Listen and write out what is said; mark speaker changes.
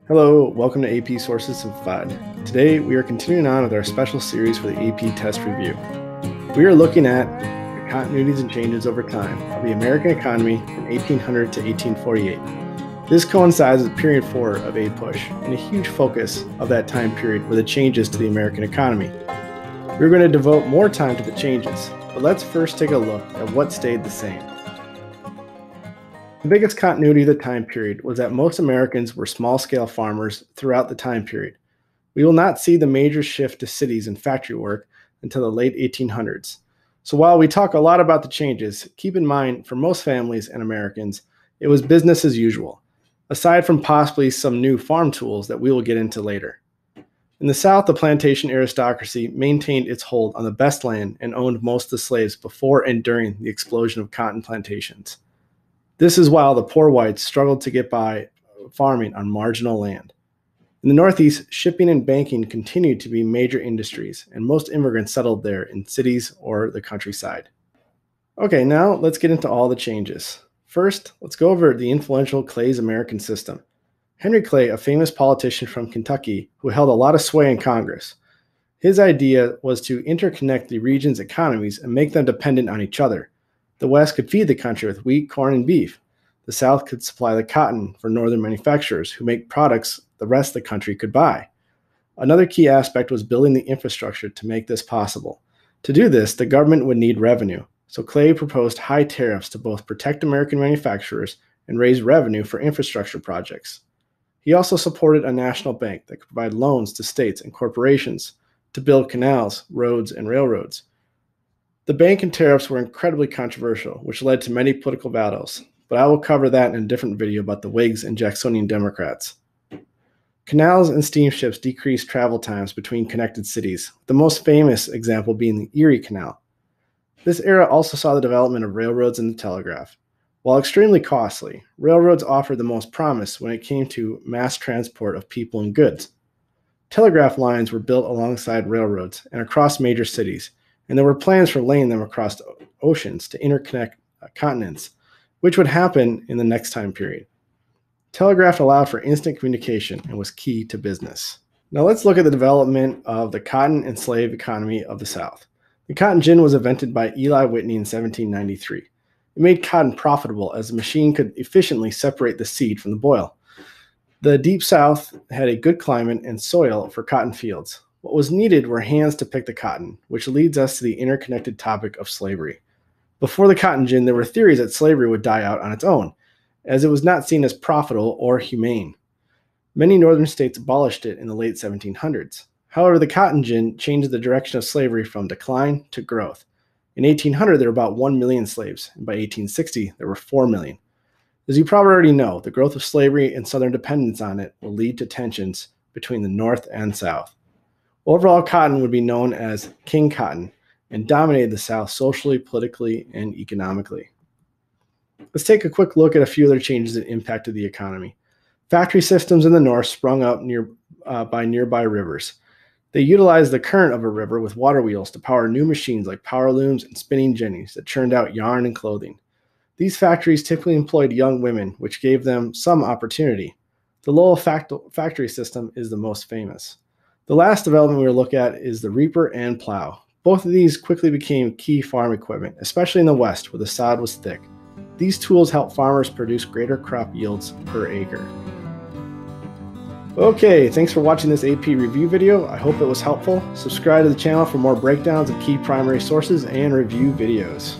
Speaker 1: Hello, welcome to AP Sources Simplified. Today we are continuing on with our special series for the AP Test Review. We are looking at the continuities and changes over time of the American economy from 1800 to 1848. This coincides with period 4 of APUSH, and a huge focus of that time period were the changes to the American economy. We're going to devote more time to the changes, but let's first take a look at what stayed the same. The biggest continuity of the time period was that most Americans were small-scale farmers throughout the time period. We will not see the major shift to cities and factory work until the late 1800s. So while we talk a lot about the changes, keep in mind for most families and Americans, it was business as usual, aside from possibly some new farm tools that we will get into later. In the South, the plantation aristocracy maintained its hold on the best land and owned most of the slaves before and during the explosion of cotton plantations. This is while the poor whites struggled to get by farming on marginal land. In the Northeast, shipping and banking continued to be major industries, and most immigrants settled there in cities or the countryside. Okay, now let's get into all the changes. First, let's go over the influential Clay's American system. Henry Clay, a famous politician from Kentucky who held a lot of sway in Congress. His idea was to interconnect the region's economies and make them dependent on each other. The West could feed the country with wheat, corn, and beef. The South could supply the cotton for northern manufacturers who make products the rest of the country could buy. Another key aspect was building the infrastructure to make this possible. To do this, the government would need revenue, so Clay proposed high tariffs to both protect American manufacturers and raise revenue for infrastructure projects. He also supported a national bank that could provide loans to states and corporations to build canals, roads, and railroads. The bank and tariffs were incredibly controversial, which led to many political battles, but I will cover that in a different video about the Whigs and Jacksonian Democrats. Canals and steamships decreased travel times between connected cities, the most famous example being the Erie Canal. This era also saw the development of railroads and the telegraph. While extremely costly, railroads offered the most promise when it came to mass transport of people and goods. Telegraph lines were built alongside railroads and across major cities, and there were plans for laying them across oceans to interconnect continents, which would happen in the next time period. Telegraph allowed for instant communication and was key to business. Now let's look at the development of the cotton and slave economy of the South. The cotton gin was invented by Eli Whitney in 1793. It made cotton profitable as the machine could efficiently separate the seed from the boil. The Deep South had a good climate and soil for cotton fields. What was needed were hands to pick the cotton, which leads us to the interconnected topic of slavery. Before the cotton gin, there were theories that slavery would die out on its own, as it was not seen as profitable or humane. Many northern states abolished it in the late 1700s. However, the cotton gin changed the direction of slavery from decline to growth. In 1800, there were about 1 million slaves, and by 1860, there were 4 million. As you probably already know, the growth of slavery and Southern dependence on it will lead to tensions between the North and South. Overall, cotton would be known as King Cotton and dominated the South socially, politically, and economically. Let's take a quick look at a few other changes that impacted the economy. Factory systems in the North sprung up by nearby rivers. They utilized the current of a river with water wheels to power new machines like power looms and spinning jennies that churned out yarn and clothing. These factories typically employed young women, which gave them some opportunity. The Lowell factory system is the most famous. The last development we will look at is the reaper and plow. Both of these quickly became key farm equipment, especially in the West where the sod was thick. These tools help farmers produce greater crop yields per acre. Okay, thanks for watching this AP review video. I hope it was helpful. Subscribe to the channel for more breakdowns of key primary sources and review videos.